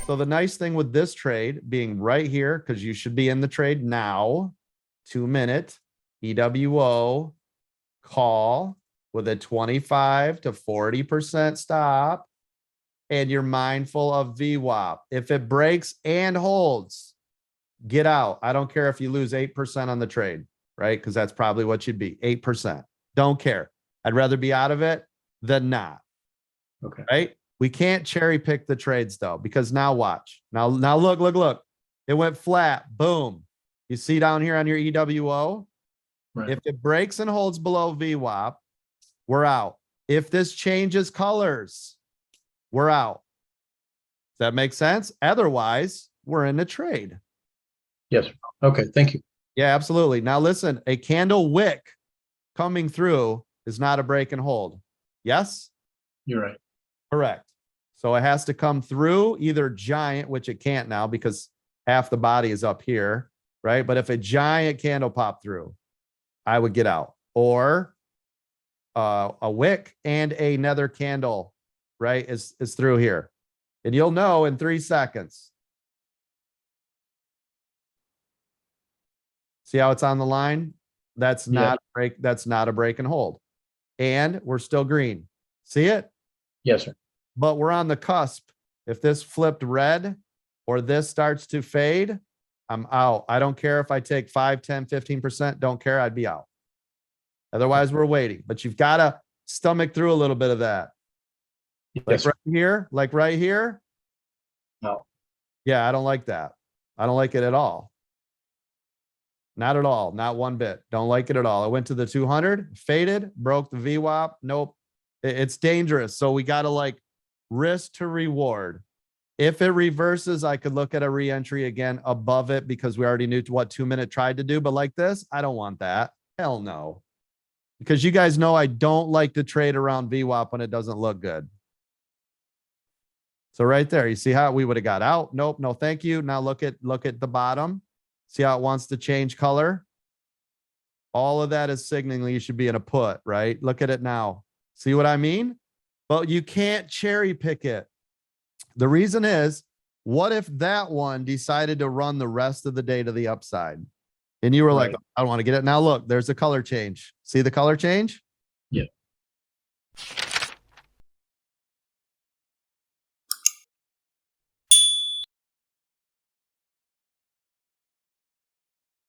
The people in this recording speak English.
So the nice thing with this trade being right here, because you should be in the trade now, 2-minute EWO call with a 25 to 40% stop. And you're mindful of VWAP. If it breaks and holds, get out. I don't care if you lose 8% on the trade, right? Because that's probably what you'd be, 8%. Don't care. I'd rather be out of it than not. Okay. Right? We can't cherry pick the trades though, because now watch. Now look. It went flat. Boom. You see down here on your EWO? Right. If it breaks and holds below VWAP, we're out. If this changes colors, we're out. Does that make sense? Otherwise, we're in the trade. Yes. Okay. Thank you. Yeah, absolutely. Now listen, a candle wick coming through is not a break and hold. Yes? You're right. Correct. So it has to come through either giant, which it can't now because half the body is up here, right? But if a giant candle popped through, I would get out. Or a wick and another candle, right, is through here. And you'll know in 3 seconds. See how it's on the line? That's not a break. That's not a break and hold. And we're still green. See it? Yes, sir. But we're on the cusp. If this flipped red or this starts to fade, I'm out. I don't care if I take 5, 10, 15%. Don't care. I'd be out. Otherwise, we're waiting. But you've got to stomach through a little bit of that. Yes, Like right here. No. Yeah, I don't like that. I don't like it at all. Not at all. Not one bit. Don't like it at all. I went to the 200, faded, broke the VWAP. Nope. It's dangerous. So we got to like risk to reward. If it reverses, I could look at a re-entry again above it because we already knew what 2-minute tried to do. But like this, I don't want that. Hell no. Because you guys know I don't like to trade around VWAP when it doesn't look good. So right there, you see how we would have got out? Nope, no, thank you. Now look at the bottom. See how it wants to change color? All of that is signaling you should be in a put, right? Look at it now. See what I mean? But you can't cherry pick it. The reason is, what if that one decided to run the rest of the day to the upside? And you were like, I don't want to get it. Now look, there's a color change. See the color change? Yeah.